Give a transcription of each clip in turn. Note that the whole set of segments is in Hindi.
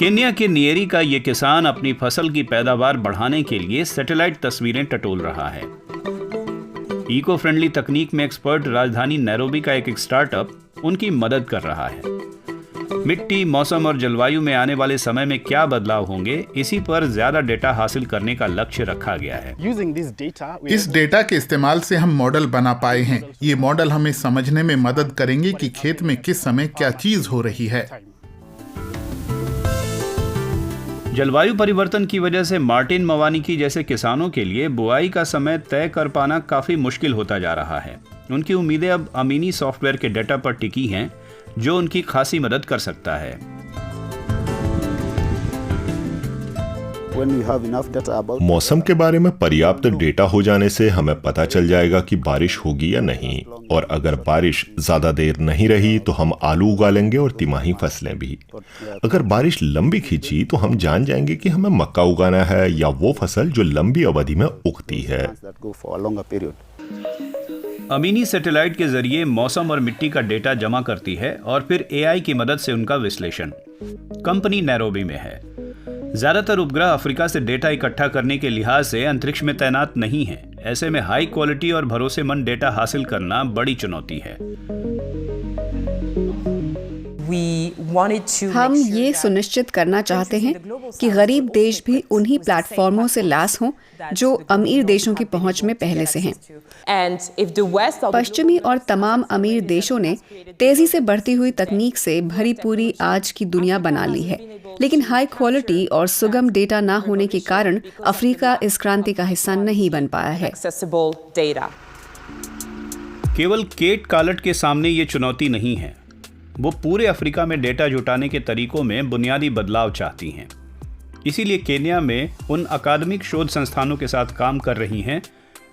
केन्या के नियरी का ये किसान अपनी फसल की पैदावार बढ़ाने के लिए सैटेलाइट तस्वीरें टटोल रहा है। इको फ्रेंडली तकनीक में एक्सपर्ट राजधानी नैरोबी का एक स्टार्टअप उनकी मदद कर रहा है। मिट्टी, मौसम और जलवायु में आने वाले समय में क्या बदलाव होंगे, इसी पर ज्यादा डेटा हासिल करने का लक्ष्य रखा गया है। इस डेटा के इस्तेमाल से हम मॉडल बना पाए हैं। ये मॉडल हमें समझने में मदद करेंगे कि खेत में किस समय क्या चीज हो रही है। जलवायु परिवर्तन की वजह से मार्टिन मवानिकी जैसे किसानों के लिए बुआई का समय तय कर पाना काफी मुश्किल होता जा रहा है। उनकी उम्मीदें अब अमीनी सॉफ्टवेयर के डेटा पर टिकी हैं, जो उनकी खासी मदद कर सकता है। मौसम के बारे में पर्याप्त डेटा हो जाने से हमें पता चल जाएगा कि बारिश होगी या नहीं, और अगर बारिश ज्यादा देर नहीं रही तो हम आलू उगा लेंगे और तिमाही फसलें भी। अगर बारिश लंबी खींची तो हम जान जाएंगे कि हमें मक्का उगाना है या वो फसल जो लंबी अवधि में उगती है। अमीनी सैटेलाइट के जरिए मौसम और मिट्टी का डेटा जमा करती है और फिर एआई की मदद से उनका विश्लेषण। कंपनी नैरोबी में है। ज्यादातर उपग्रह अफ्रीका से डेटा इकट्ठा करने के लिहाज से अंतरिक्ष में तैनात नहीं है। ऐसे में हाई क्वालिटी और भरोसेमंद डेटा हासिल करना बड़ी चुनौती है। हम ये सुनिश्चित करना चाहते हैं कि गरीब देश भी उन्हीं प्लेटफॉर्मों से लैस हों जो अमीर देशों की पहुंच में पहले से हैं। पश्चिमी और तमाम अमीर देशों ने तेजी से बढ़ती हुई तकनीक से भरी पूरी आज की दुनिया बना ली है, लेकिन हाई क्वालिटी और सुगम डेटा ना होने के कारण अफ्रीका इस क्रांति का हिस्सा नहीं बन पाया है। केवल केट कालट के सामने ये चुनौती नहीं है। वो पूरे अफ्रीका में डेटा जुटाने के तरीकों में बुनियादी बदलाव चाहती हैं। इसीलिए केन्या में उन अकादमिक शोध संस्थानों के साथ काम कर रही हैं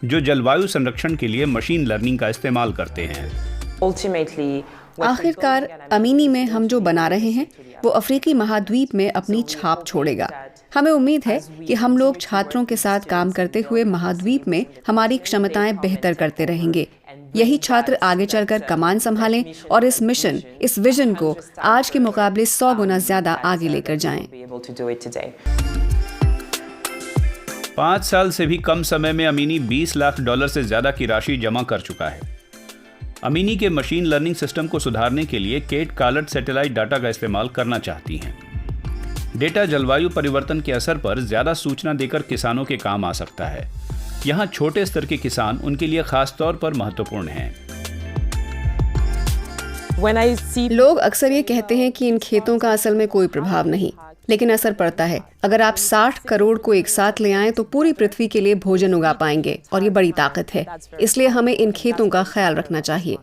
जो जलवायु संरक्षण के लिए मशीन लर्निंग का इस्तेमाल करते हैं। आखिरकार अमीनी में हम जो बना रहे हैं वो अफ्रीकी महाद्वीप में अपनी छाप छोड़ेगा। हमें उम्मीद है कि हम लोग छात्रों के साथ काम करते हुए महाद्वीप में हमारी क्षमताएं बेहतर करते रहेंगे। यही छात्र आगे चलकर कमान संभालें और इस मिशन, इस विजन को आज के मुकाबले 100 गुना ज्यादा आगे लेकर जाएं। 5 साल से भी कम समय में अमीनी $20 लाख से ज्यादा की राशि जमा कर चुका है। अमीनी के मशीन लर्निंग सिस्टम को सुधारने के लिए केट कालट सैटेलाइट डाटा का इस्तेमाल करना चाहती हैं। डेटा जलवायु परिवर्तन के असर पर ज्यादा सूचना देकर किसानों के काम आ सकता है। यहाँ छोटे स्तर के किसान उनके लिए खास तौर पर महत्वपूर्ण हैं। लोग अक्सर ये कहते हैं कि इन खेतों का असल में कोई प्रभाव नहीं, लेकिन असर पड़ता है। अगर आप 60 करोड़ को एक साथ ले आएं तो पूरी पृथ्वी के लिए भोजन उगा पाएंगे, और ये बड़ी ताकत है। इसलिए हमें इन खेतों का ख्याल रखना चाहिए।